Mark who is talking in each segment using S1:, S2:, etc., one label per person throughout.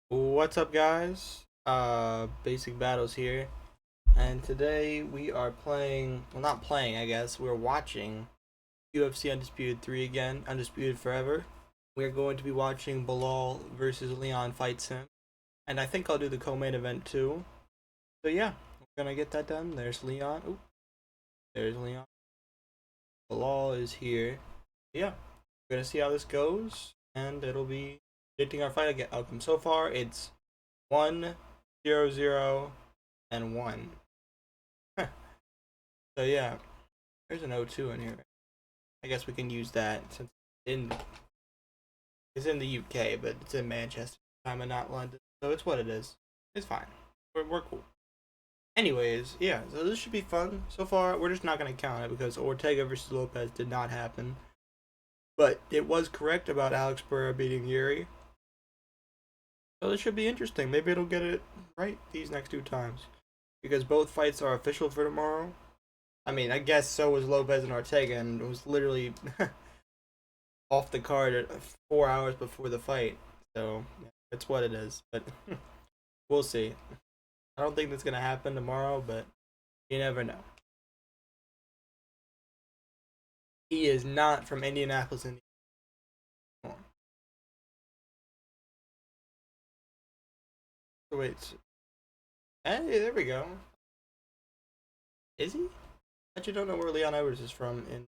S1: What's up, guys? Basic Battles here, and today we are playing. Well, not playing, I guess. We're watching UFC Undisputed 3 again, Undisputed Forever. We're going to be watching Belal versus Leon fight sim, and I think I'll do the co-main event too. So yeah, we're gonna get that done. There's Leon. Oop, there's Leon. Belal is here. Yeah, we're gonna see how this goes, and it'll be predicting our fight outcome. So far, it's 1-0-0 and 1. So yeah, there's an O2 in here. I guess we can use that since in it's in the UK, but it's in Manchester time and not London. So it's what it is. It's fine. We're cool. Anyways, yeah, so this should be fun. So far, we're just not going to count it because Ortega versus Lopez did not happen. But it was correct about Alex Burra beating Yuri. So this should be interesting. Maybe it'll get it right these next two times. Because both fights are official for tomorrow. I mean, I guess so was Lopez and Ortega, and it was literally off the card at 4 hours before the fight. So yeah, it's what it is. But we'll see. I don't think that's gonna happen tomorrow, but you never know. He is not from Indianapolis, Indiana. So wait, hey, there we go. Is he? I actually don't know where Leon Edwards is from. And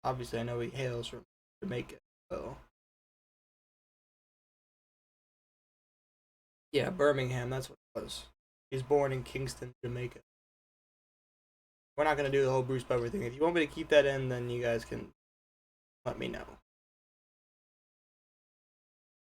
S1: obviously, I know he hails from Jamaica. So yeah, Birmingham. That's what it was. He's born in Kingston, Jamaica. We're not gonna do the whole Bruce Buffer thing. If you want me to keep that in, then you guys can let me know.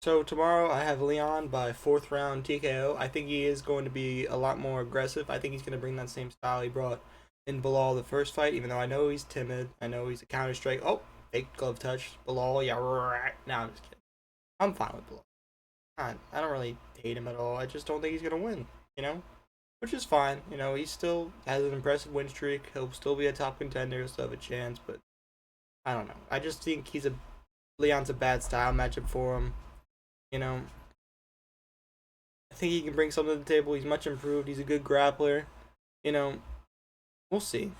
S1: So tomorrow I have Leon by fourth round TKO. I think he is going to be a lot more aggressive. I think he's going to bring that same style he brought in Belal the first fight. Even though I know he's timid, I know he's a counter strike. Oh, fake glove touch. Belal, yeah, right. No, I'm just kidding. I'm fine with Belal. I don't really hate him at all. I just don't think he's going to win. You know, which is fine. You know, he still has an impressive win streak. He'll still be a top contender. He'll still have a chance. But I don't know. I just think Leon's a bad style matchup for him. You know, I think he can bring something to the table. He's much improved. He's a good grappler. You know, we'll see.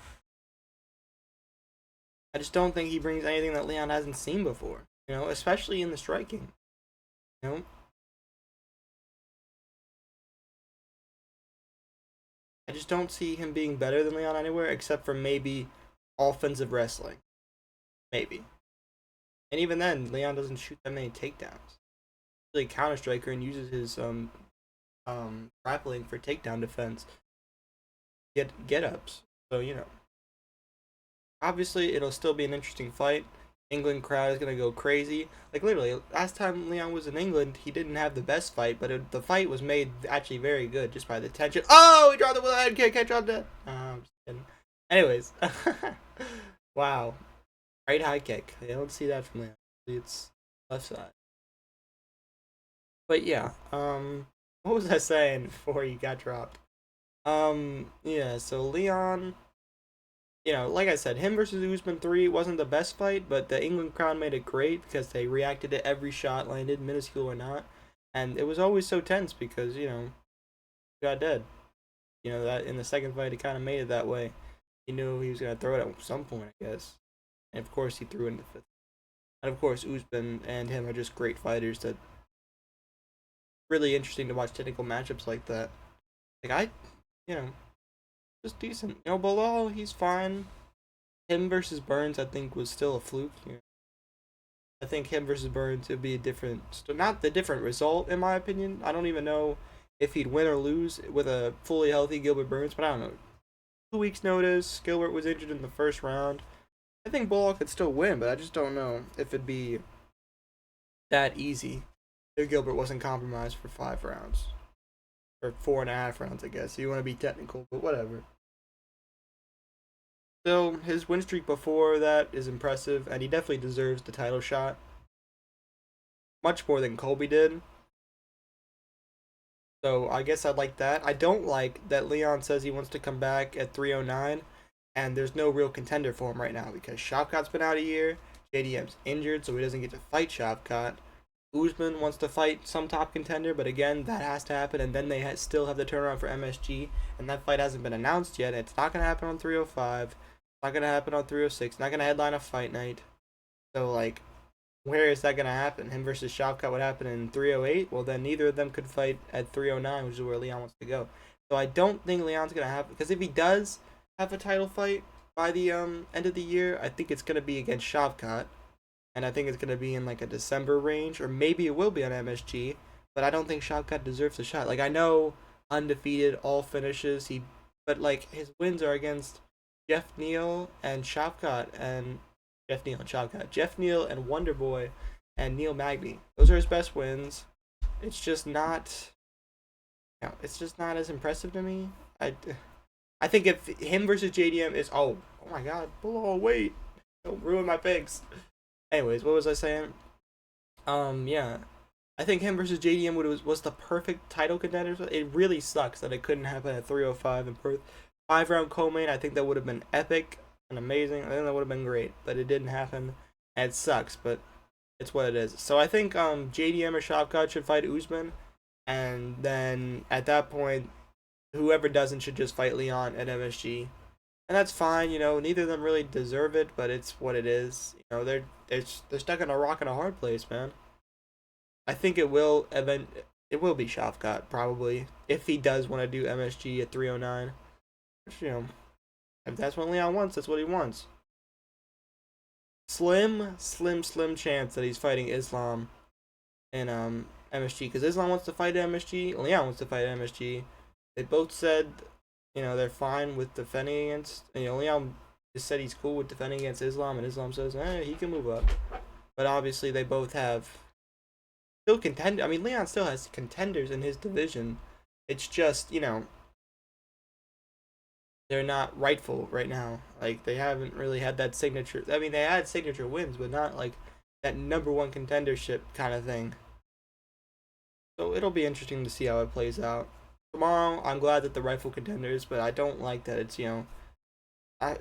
S1: I just don't think he brings anything that Leon hasn't seen before. You know, especially in the striking. You know, I just don't see him being better than Leon anywhere except for maybe offensive wrestling. Maybe. And even then, Leon doesn't shoot that many takedowns. He's really a counter striker and uses his grappling for takedown defense. Get ups. So, you know. Obviously, it'll still be an interesting fight. England crowd is gonna go crazy. Like literally, last time Leon was in England, he didn't have the best fight, but the fight was made actually very good just by the tension. Oh, he dropped the head kick. I dropped it. I'm just kidding. Anyways, wow, right high kick. I don't see that from Leon. It's left side. But yeah, what was I saying before he got dropped? Yeah. So Leon, you know, like I said, him versus Usman 3 wasn't the best fight, but the England crowd made it great because they reacted to every shot landed, minuscule or not. And it was always so tense because, you know, he got dead. You know, that in the second fight, he kind of made it that way. He knew he was going to throw it at some point, I guess. And of course, he threw in the fifth. And of course, Usman and him are just great fighters that really interesting to watch technical matchups like that. Like, you know, just decent. You know, Bilal, he's fine. Him versus Burns, I think, was still a fluke. You know, I think him versus Burns would be a different, not the different result in my opinion. I don't even know if he'd win or lose with a fully healthy Gilbert Burns, but I don't know. 2 weeks notice, Gilbert was injured in the first round. I think Bullock could still win, but I just don't know if it'd be that easy if Gilbert wasn't compromised for 5 rounds or 4.5 rounds. I guess you want to be technical, but whatever. Still, his win streak before that is impressive, and he definitely deserves the title shot much more than Colby did. So I guess I like that. I don't like that Leon says he wants to come back at 309, and there's no real contender for him right now because Shavkat's been out a year, JDM's injured, so he doesn't get to fight Shavkat. Usman wants to fight some top contender, but again, that has to happen, and then they still have the turnaround for MSG, and that fight hasn't been announced yet. It's not gonna happen on 305. It's not gonna happen on 306. Not gonna headline a fight night. So like, where is that gonna happen? Him versus Shavkat would happen in 308. Well, then neither of them could fight at 309, which is where Leon wants to go. So I don't think Leon's gonna have, because if he does have a title fight by the end of the year, I think it's gonna be against Shavkat, and I think it's gonna be in like a December range, or maybe it will be on MSG. But I don't think Shavkat deserves a shot. Like I know undefeated, all finishes, but like his wins are against Jeff Neal and Shavkat, and Jeff Neal and Wonderboy and Neil Magny. Those are his best wins. It's just not, it's just not as impressive to me. I think if him versus JDM is, oh my God, Belal, wait, don't ruin my picks. Anyways, what was I saying? Yeah, I think him versus JDM was the perfect title contender. It really sucks that it couldn't happen at 305 in Perth. 5-round co-main, I think that would have been epic and amazing. I think that would have been great, but it didn't happen. And it sucks, but it's what it is. So I think JDM or Shavkat should fight Usman, and then at that point, whoever doesn't should just fight Leon at MSG, and that's fine. You know, neither of them really deserve it, but it's what it is. You know, they're stuck in a rock and a hard place, man. I think it will be Shavkat probably if he does want to do MSG at 309. Which, you know, if that's what Leon wants, that's what he wants. Slim chance that he's fighting Islam in MSG, because Islam wants to fight MSG, Leon wants to fight MSG. They both said, you know, they're fine with defending against. You know, Leon just said he's cool with defending against Islam, and Islam says, he can move up. But obviously, they both have still contend. I mean, Leon still has contenders in his division. It's just, you know, they're not rightful right now. Like, they haven't really had that signature. I mean, they had signature wins, but not like that number one contendership kind of thing. So it'll be interesting to see how it plays out. Tomorrow, I'm glad that the rightful contenders, but I don't like that it's, you know, I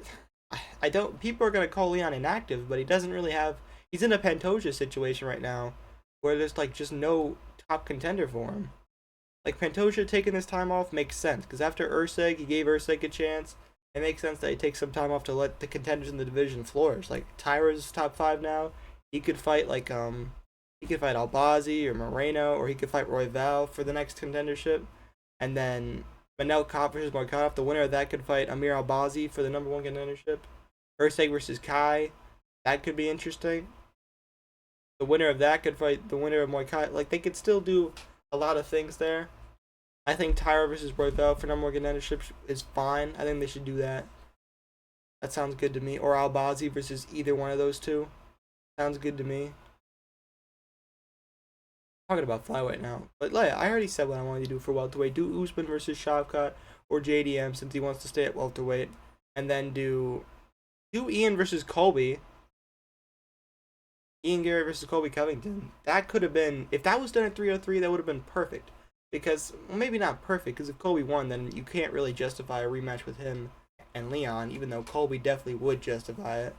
S1: I don't. People are gonna call Leon inactive, but he doesn't really have. He's in a Pantoja situation right now, where there's like just no top contender for him. Like Pantoja taking this time off makes sense, because after Urseg, he gave Urseg a chance. It makes sense that he takes some time off to let the contenders in the division flourish. Like Tyra's top 5 now. He could fight like he could fight Albazi or Moreno, or he could fight Royval for the next contendership. And then Manel Kape versus Morkov, the winner of that could fight Amir Albazi for the number one contendership. Urseg versus Kai, that could be interesting. The winner of that could fight the winner of Muay Thai. Like, they could still do a lot of things there. I think Tyra versus Royval for number one contendership is fine. I think they should do that. That sounds good to me. Or Albazi versus either one of those two. Sounds good to me. Talking about flyweight now, but like I already said what I wanted to do for welterweight. Do Usman versus Shavkat or JDM since he wants to stay at welterweight, and then do Ian versus Colby. Ian Gary versus Colby Covington. That could have been, if that was done at 303, that would have been perfect. Because, well, maybe not perfect, because if Colby won, then you can't really justify a rematch with him and Leon, even though Colby definitely would justify it.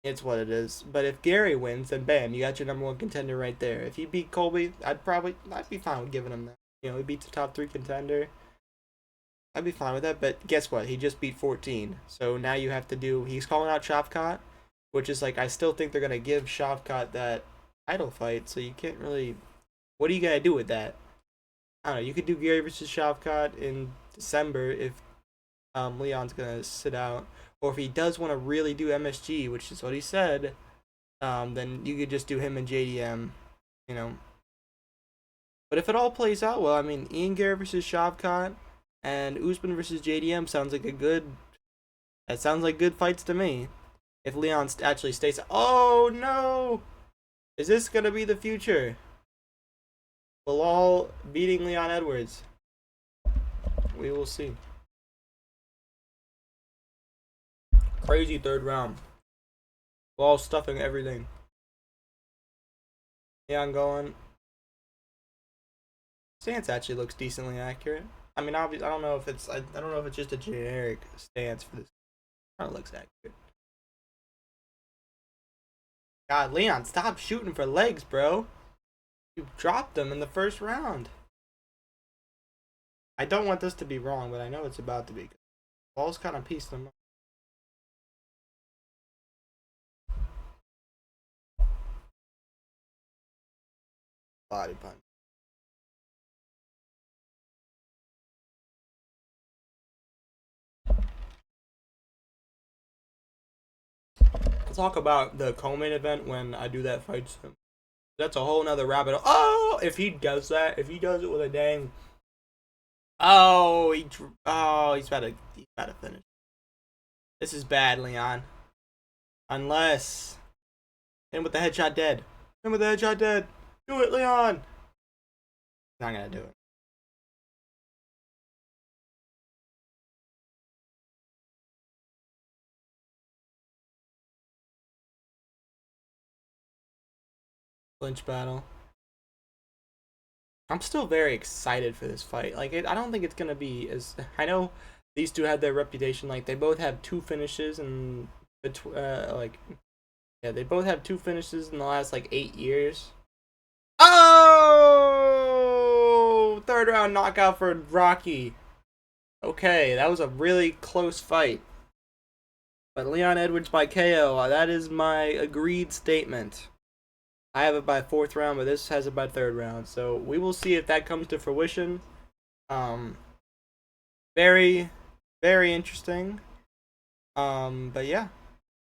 S1: It's what it is. But if Gary wins, then bam, you got your number one contender right there. If he beat Colby, I'd be fine with giving him that. You know, he beats the top 3 contender. I'd be fine with that. But guess what? He just beat 14. So now you have to do. He's calling out Shavkat, which is like, I still think they're gonna give Shavkat that title fight. So you can't really. What are you gonna do with that? I don't know. You could do Gary versus Shavkat in December if Leon's gonna sit out. Or if he does want to really do MSG, which is what he said, then you could just do him and JDM, you know. But if it all plays out well, I mean, Ian Gary versus Shavkat and Usman versus JDM sounds like that sounds like good fights to me. If Leon actually stays, oh no! Is this gonna be the future? Belal beating Leon Edwards. We will see. Crazy 3rd round. Ball stuffing everything. Yeah, I'm going. Stance actually looks decently accurate. I mean, obviously, I don't know if it's just a generic stance for this. Kind of looks accurate. God, Leon, stop shooting for legs, bro. You dropped them in the first round. I don't want this to be wrong, but I know it's about to be. Ball's kind of pieced them up. Body punch. I'll talk about the co-main event when I do that fight soon. That's a whole nother rabbit hole. Oh, if he does that, if he does it with a dang. Oh, he's about to finish. This is bad, Leon. Unless him with the headshot dead. Him with the headshot dead. Do it, Leon. Not gonna do it. Clinch battle. I'm still very excited for this fight. Like, I don't think it's gonna be as. I know these two had their reputation. Like, they both have two finishes and like, yeah, they both have two finishes in the last like 8 years. Oh, third round knockout for Rocky. Okay, that was a really close fight. But Leon Edwards by KO. That is my agreed statement. I have it by fourth round, but this has it by third round. So we will see if that comes to fruition. Um, very, very interesting. But yeah,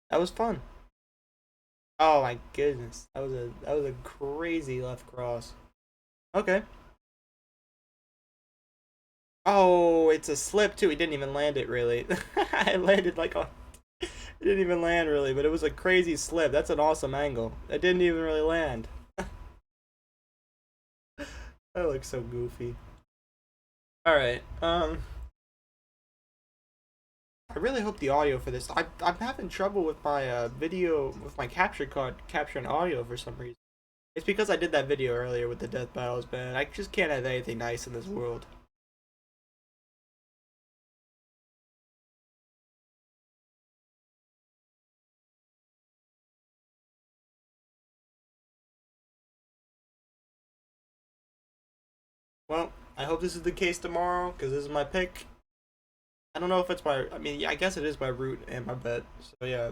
S1: that was fun. Oh my goodness, that was a crazy left cross. Okay. Oh, it's a slip too. He didn't even land it really. I landed like on. It didn't even land really, but it was a crazy slip. That's an awesome angle. It didn't even really land. That looks so goofy. All right. I really hope the audio for this. I'm having trouble with my video with my capture card capturing audio for some reason. It's because I did that video earlier with the death battles, man. I just can't have anything nice in this world. Well, I hope this is the case tomorrow because this is my pick. I don't know if it's my. I mean, yeah, I guess it is my root and my bet. So yeah,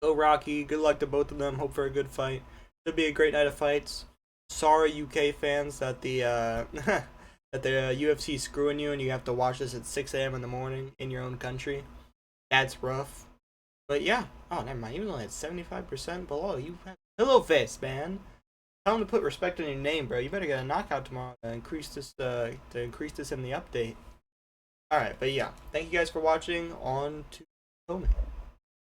S1: go Rocky. Good luck to both of them. Hope for a good fight. Should be a great night of fights. Sorry, UK fans, that the that the UFC is screwing you and you have to watch this at 6 a.m. in the morning in your own country. That's rough. But yeah. Oh, never mind. You only at 75% below. You have pillow face, man. Tell him to put respect on your name, bro. You better get a knockout tomorrow to increase this in the update. All right, but yeah, thank you guys for watching. On to Homie.